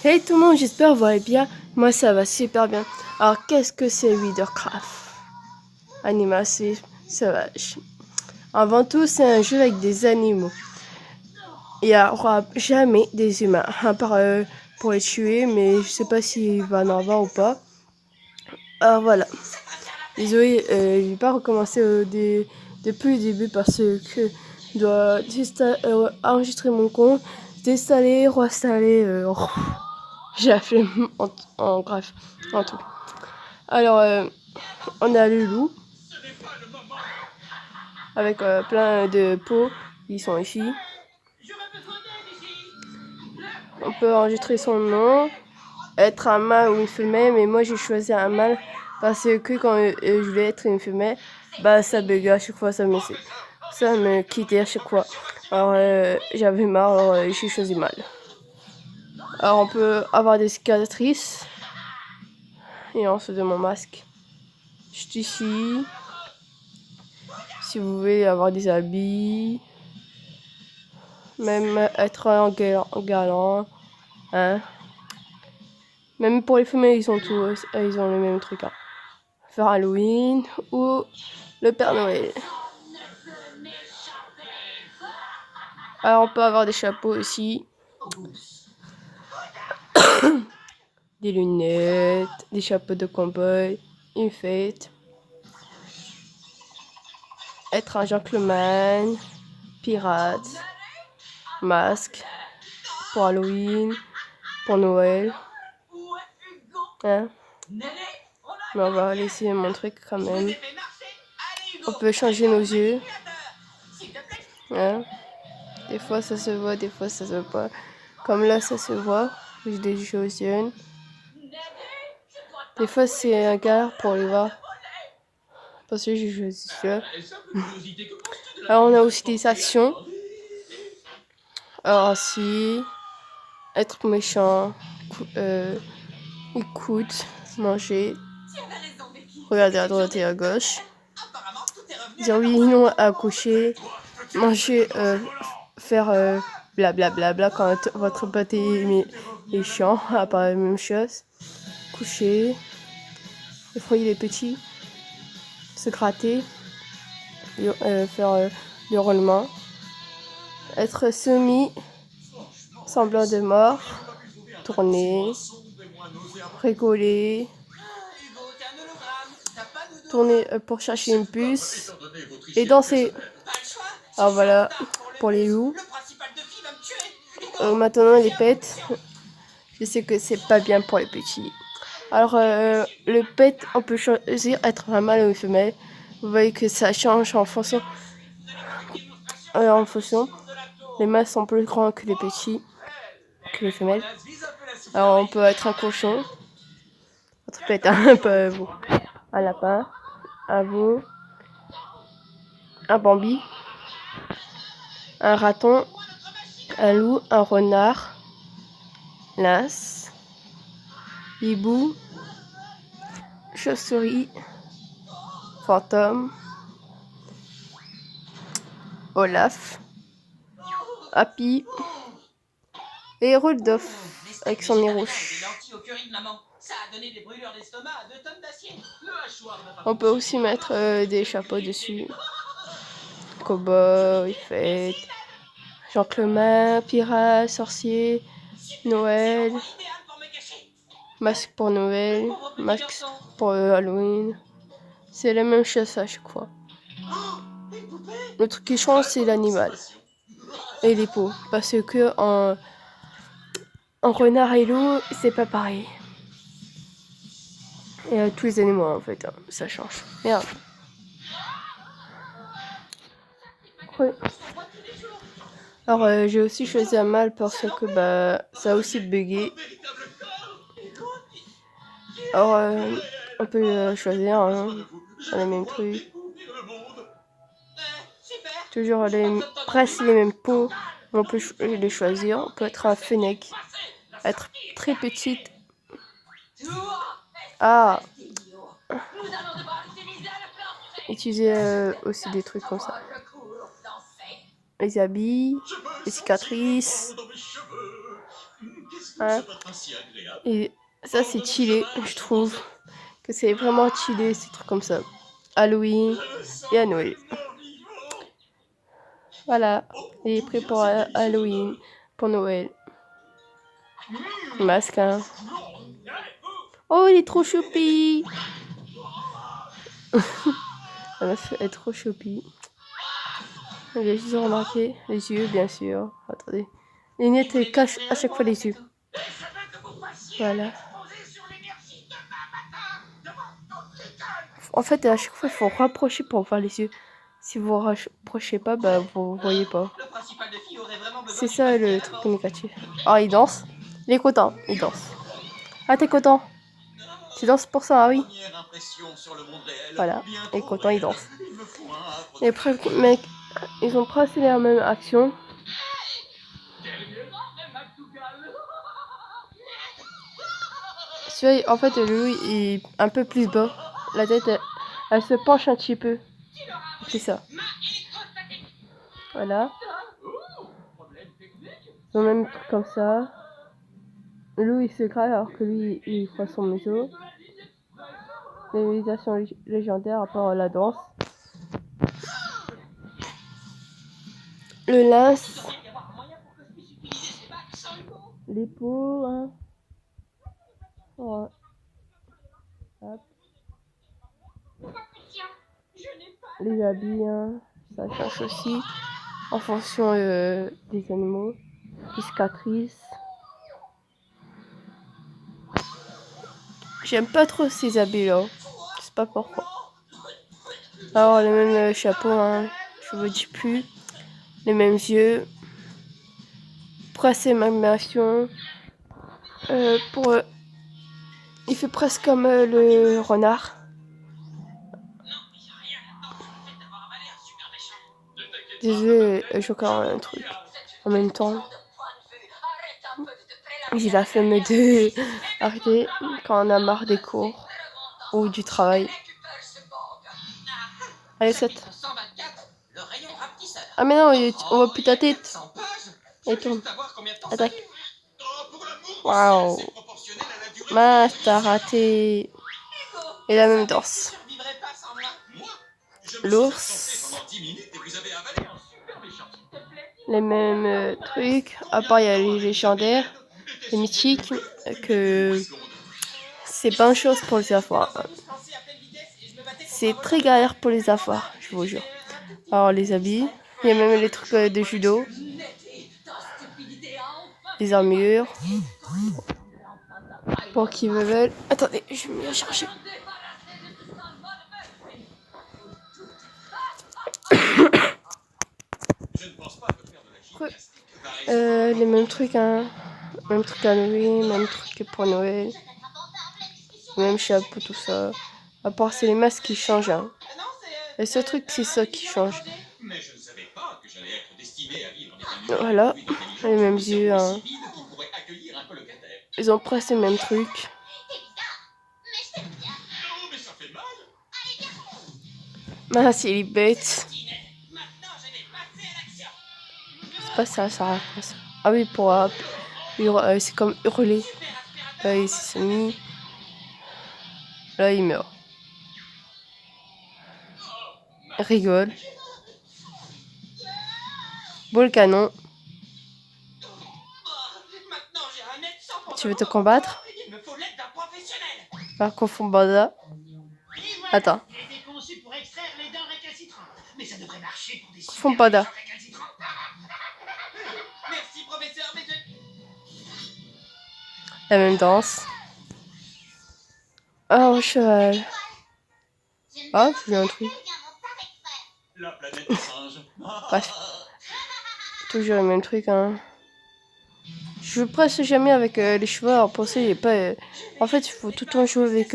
Hey tout le monde, j'espère que vous allez bien. Moi ça va super bien. Alors qu'est-ce que c'est Withercraft? Animation sauvage. Avant tout, c'est un jeu avec des animaux. Il n'y aura jamais des humains, à part pour les tuer, mais je sais pas s'il va en avoir ou pas. Alors voilà. Désolé, je vais pas recommencer depuis le début parce que je dois enregistrer mon compte, désinstaller, reinstaller. J'ai la flemme bref, en tout. Alors, on a le loup avec plein de pots qui sont ici. On peut enregistrer son nom, être un mâle ou une femelle, mais moi j'ai choisi un mâle parce que quand je voulais être une femelle, bah ça bug à chaque fois, ça me quittait à chaque fois. Alors j'avais marre, alors j'ai choisi mâle. Alors on peut avoir des cicatrices et en dessous de mon masque. Juste ici. Si vous voulez avoir des habits, même être en galant, hein. Même pour les femelles, ils ont le même truc. Hein. Faire Halloween ou le Père Noël. Alors on peut avoir des chapeaux aussi, des lunettes, des chapeaux de cowboy, une fête, être un gentleman, pirate, masque pour Halloween, pour Noël. Hein? Mais on va laisser mon truc quand même. On peut changer nos yeux. Hein? Des fois ça se voit, des fois ça se voit pas. Comme là ça se voit. J'ai des yeux. Des fois c'est un galère pour les voir. Parce que j'ai choisi ça. Alors on a aussi des actions. Alors si être méchant, écoute, manger, regarder à droite et à gauche, dire oui non à coucher, manger, faire blablabla quand votre pote est chiant, à part la même chose, coucher, effrayer les petits, se gratter, faire le roulement, être semblant de mort, tourner, rigoler, tourner pour chercher une puce et danser. Alors voilà pour les loups. Maintenant les pets, je sais que c'est pas bien pour les petits. Alors le pet, on peut choisir être un mâle ou une femelle. Vous voyez que ça change en fonction. Les mâles sont plus grands que les petits, que les femelles. Alors on peut être un cochon, votre pet un peu vous, un lapin, un veau, un bambi, un raton, un loup, un renard, lynx, hibou, chauve-souris, fantôme, Olaf, Happy et Rudolph avec son nez rouge. On peut aussi mettre des chapeaux dessus. Cowboy, fête, gentleman, pirate, sorcier, Noël, masque pour Noël, masque pour Halloween. C'est la même chose à chaque fois. Le truc qui change, c'est l'animal et les peaux. Parce que en renard et loup, c'est pas pareil. Et tous les animaux, en fait, hein, ça change. Merde. Ouais. Alors, j'ai aussi choisi un mâle parce que ça a aussi bugué. Alors, on peut choisir les mêmes trucs. Toujours presque les mêmes peaux. On peut les choisir. On peut être un fennec. Être très petite. Ah. Utiliser aussi des trucs comme ça. Les habits, les cicatrices, Hein. Et ça, c'est chillé, je trouve. Que c'est vraiment chillé, ces trucs comme ça. Halloween et à Noël. Voilà, il est prêt pour Halloween, pour Noël. Masque, hein. Oh, il est trop choupi. La meuf est trop choupi. Les yeux ont remarqué. Les yeux, bien sûr. Attendez. Les lunettes elles cachent à chaque fois les yeux. Voilà. En fait, à chaque fois, il faut rapprocher pour voir les yeux. Si vous ne rapprochez pas, bah, vous ne voyez pas. C'est ça le truc négatif. Oh, il danse. Il est content. Il danse. Ah, t'es content? Tu danses pour ça, ah oui. Voilà. Il est content, il danse. Et après, mec, ils ont presque la même action. Celui-là, en fait, le loup est un peu plus bas. La tête, elle se penche un petit peu. C'est ça. Voilà. Ils ont même truc comme ça. Le loup, il se graille alors que lui, il fera son museau. Les méditations légendaires à part la danse. Le lynx. Les peaux, hein. Ouais. Hop. Les habits, hein. Ça change aussi en fonction des animaux. Les cicatrices. J'aime pas trop ces habits là. Je sais pas pourquoi. Alors les mêmes chapeaux, hein. Je vous dis plus. Les mêmes yeux. Presque les mêmes actions. Il fait presque comme le renard. Désolé, j'ai encore un truc en même temps. J'ai la flemme de arrêter quand on a marre des cours ou du travail. Allez, 7. Ah mais non, on voit plus ta tête. Et tourne. Attaque. Waouh. Mince, t'as raté. Et la même danse. L'ours. Les mêmes trucs. À part, il y a les légendaires, les mythiques, que c'est pas une chose pour les avoir. C'est très galère pour les avoir, je vous jure. Alors, les habits. Il y a même les trucs de judo. Les armures. Pour qui veulent. Attendez, je vais me chercher. Les mêmes trucs, hein. Même truc à Noël, même truc pour Noël. Même chapeau, tout ça. À part, c'est les masques qui changent, hein. Et ce truc, c'est ça qui change. Voilà, les mêmes yeux, hein. Ils ont presque les mêmes trucs. Mince, il est bête. C'est pas ça, ça raconte. Ah oui, pour c'est comme hurler. Là, il s'est mis. Là, il meurt. Il rigole. Boule canon. Tu veux te combattre? Par confond banda. Attends. Confond banda. La même danse. Oh, cheval. Ah, j'ai un truc. Bref. Toujours le même truc, hein. Je joue presque jamais avec les chevaux. Alors pour ça, il est pas. En fait, il faut tout le temps jouer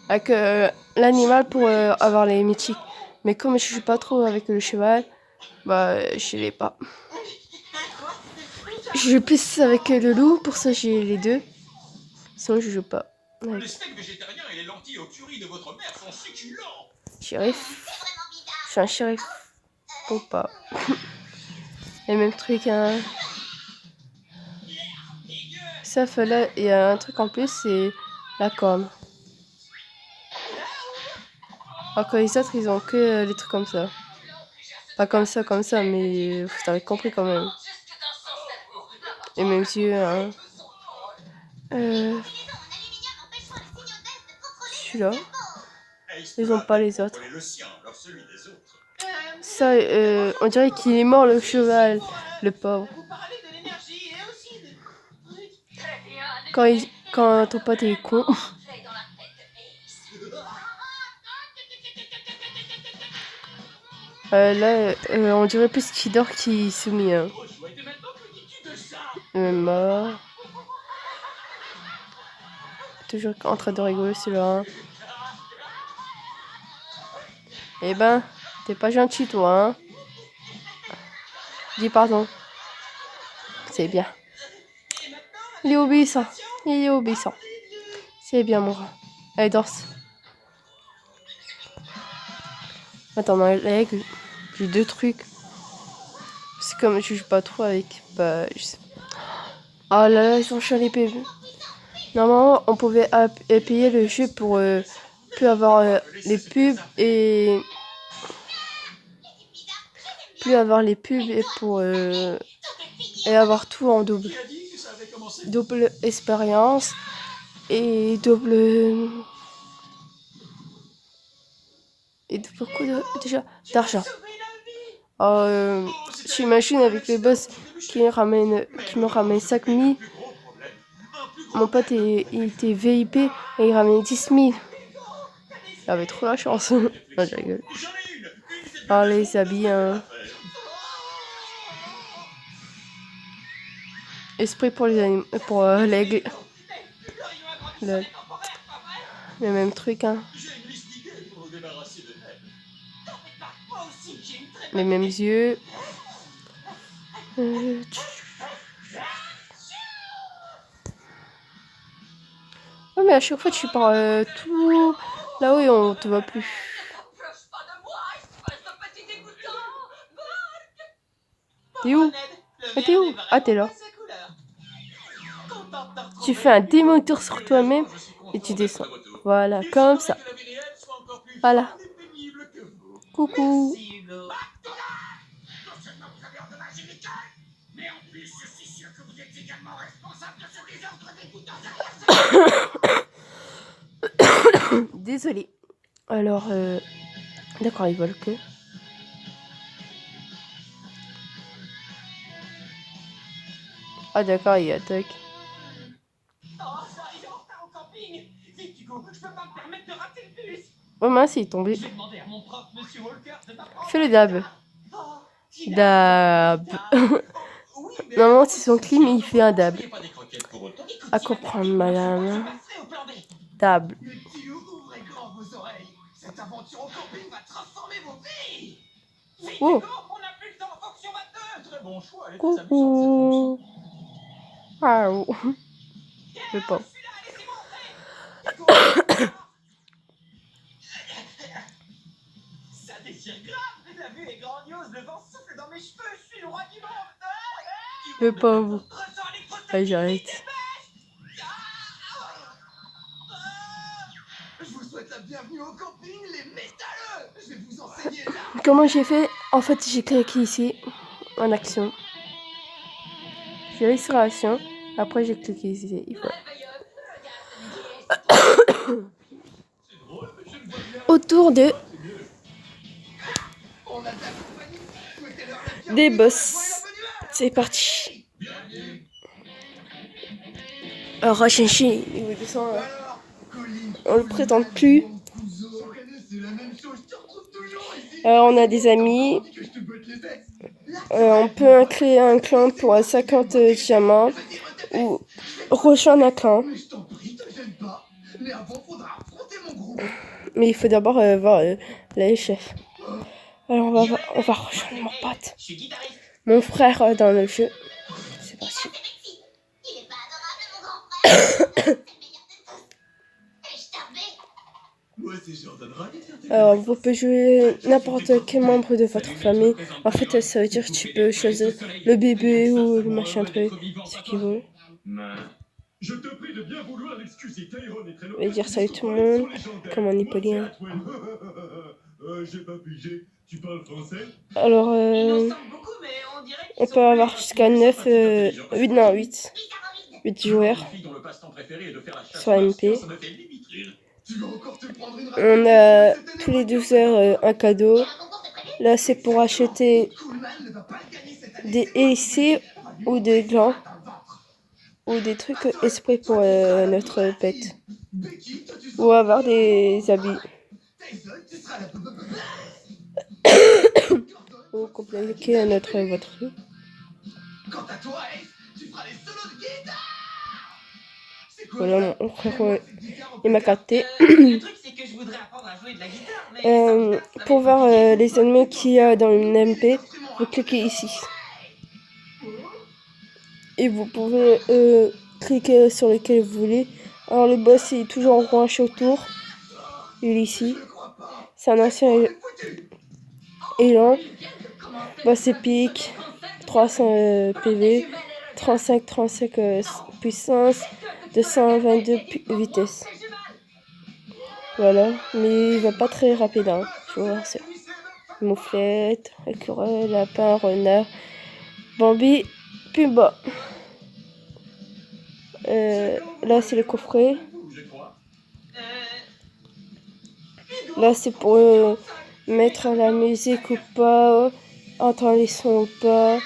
avec l'animal pour avoir les mythiques. Mais comme je joue pas trop avec le cheval, bah, je l'ai pas. Je joue plus avec le loup, pour ça j'ai les deux. Sinon, je joue pas. Ouais. Le steak végétarien et les lentilles au curry de votre mère sont succulents. Shérif. Je suis un shérif. Ou pas. Les mêmes trucs, hein. Sauf là, il y a un truc en plus, c'est la com. Alors que les autres, ils ont que les trucs comme ça. Pas comme ça, mais vous avez compris quand même. Et même yeux, hein. Celui-là. Ils ont pas les autres. Ça, on dirait qu'il est mort le cheval, le pauvre. Quand ton pote est con. Là, on dirait plus qu'il dort qu'il se met. Hein. Mort. Toujours en train de rigoler celui-là. Hein. Eh ben, t'es pas gentil toi, hein. Dis pardon. C'est bien. Il est obéissant. Il est obéissant. C'est bien mon rat. Allez, dors. Attends, ma règle, j'ai 2 trucs. C'est comme je joue pas trop avec. Bah, je sais pas. Ah là là, ils sont chiants les PV. Normalement, on pouvait payer le jeu pour plus avoir les pubs et. Plus avoir les pubs et pour. Et avoir tout en double. Double expérience et double. Et beaucoup déjà d'argent. J'imagine avec les boss qui me ramènent 5 000. Mon pote il était VIP et il ramenait 10 000. Il avait trop la chance. Non, je rigole. Alors les habits, hein. Esprit pour les animaux, pour l'aigle. Le même truc, hein. Les mêmes yeux. Ouais, mais à chaque fois tu pars tout là-haut et on te voit plus. T'es où? T'es où? Ah, t'es là. Tu fais un démontour sur toi-même et tu descends. Voilà, comme ça. Voilà. Coucou. Désolée. Alors, d'accord, ils volent que. Ah d'accord, il attaque. Oh mince, il est tombé. Fais le dab. Dab. Normalement, c'est son clim, il fait un dab. À comprendre, madame. Dab. Oh. Coucou. Waouh. Je sais pas. Ça déchire grave. La vue est grandiose. Le vent souffle dans mes cheveux. Je suis le roi du monde. Je sais pas vous. Allez, j'arrête. Je vous souhaite la bienvenue au camping, les métalleux. Je vais vous enseigner là. Comment j'ai fait? En fait, j'ai cliqué ici, en action. J'ai réussi sur action. Après, j'ai cliqué ici. Il faut... Autour de... des boss. C'est parti. Alors, Rachinchi, il vous descend. On le présente plus. On a des amis. On peut créer un clan pour 50 diamants ou rejoindre un clan. Mais il faut d'abord voir les chefs. Alors on va rejoindre mon pote. Mon frère dans le jeu. C'est parti. Alors, vous pouvez jouer n'importe quel membre de votre famille. En fait, ça veut dire que tu peux choisir le bébé ou le machin truc, ce qu'il veut. Je te prie de bien vouloir l'excuser. Tyrone est très Je vais dire salut tout le monde, comme un Napoléon. J'ai pas pigé. Tu parles français? Alors, on peut avoir jusqu'à 9, 8, non, 8 joueurs sur MP. On a tous les 12 heures un cadeau. Là, c'est pour acheter des hélicés ou des glands ou des trucs esprit pour notre pet. Ou avoir des habits. Ou compléter notre voiture. Voilà, mon frère il m'a capté. Pour voir les ennemis qu'il y a dans une MP, vous cliquez ici. Et vous pouvez cliquer sur lequel vous voulez. Alors le boss est toujours en branché autour. Il est ici. C'est un ancien élan. Boss épique. 300 PV. 35 puissance. 222 vitesse. Voilà. Mais il va pas très rapide. Hein. Je vois, c'est mouflette, écureuil, lapin, renard, Bambi, Pumba. Là c'est le coffret. Là c'est pour mettre la musique ou pas, entendre les sons ou pas.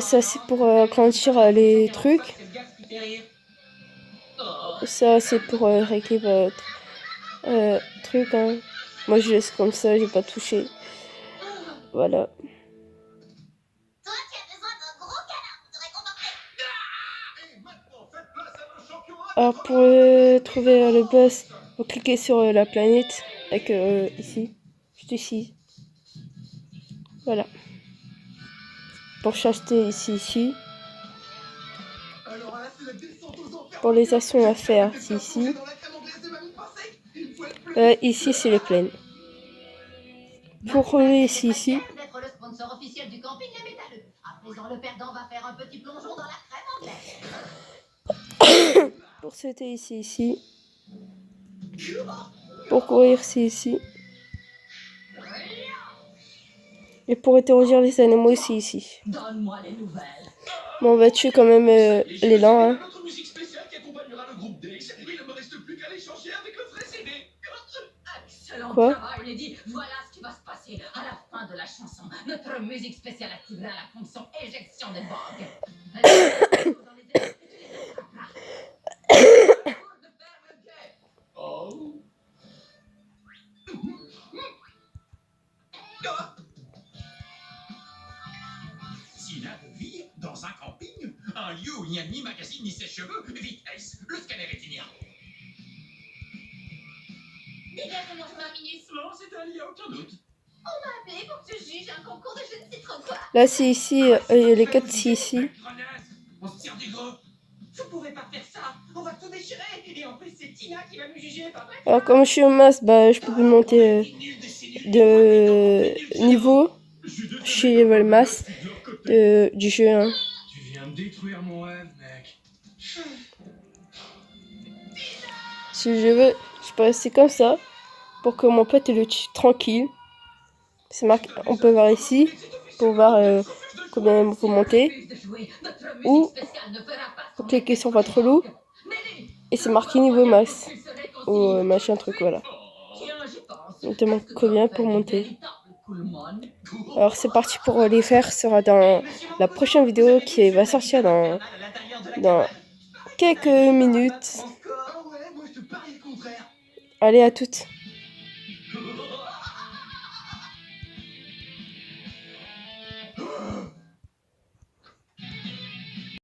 Ça c'est pour agrandir les trucs. Ça c'est pour régler votre truc. Hein. Moi je laisse comme ça, j'ai pas touché. Voilà. Alors pour trouver le boss, vous cliquez sur la planète avec ici, juste ici. Voilà. Pour s'acheter ici. Pour les actions à faire, c'est ici. Ici c'est les plaines. Pour rouler, c'est ici. Pour sauter, c'est ici. Pour courir, c'est ici. Et pour interroger les animaux, c'est ici. Bon, on va tuer quand même l'élan. Hein. Quoi? Voilà ce qui va se passer à la fin de la chanson. Notre musique spéciale activera la fonction éjection des bugs. Tina vit dans un camping, un lieu où il n'y a ni magazine ni sèche-cheveux. Vite, Ace, le scanner est inéant. Dégage-moi, je m'amuse. Non, c'est un lit, aucun doute. On m'a appelé pour que je juge un concours de je ne sais trop quoi. Là, c'est ici, les 4 c'est ici. On se tire du gros. Je pouvais pas faire ça. On va tout déchirer. Et en plus, c'est Tina qui va me juger, pas vrai? Alors, comme je suis au masque, bah, je peux plus monter de niveau. Je suis level mass du jeu. Hein. Tu viens de détruire mon rêve, mec. Si je veux, je peux rester comme ça pour que mon pote le tue tranquille. C'est marqué, on peut voir ici pour voir combien vous montez. Ou vous cliquez sur votre loup et c'est marqué niveau max ou machin truc, voilà. On te demande combien pour monter. Alors c'est parti pour les faire, sera dans la prochaine vidéo qui va sortir dans quelques minutes. Allez, à toutes.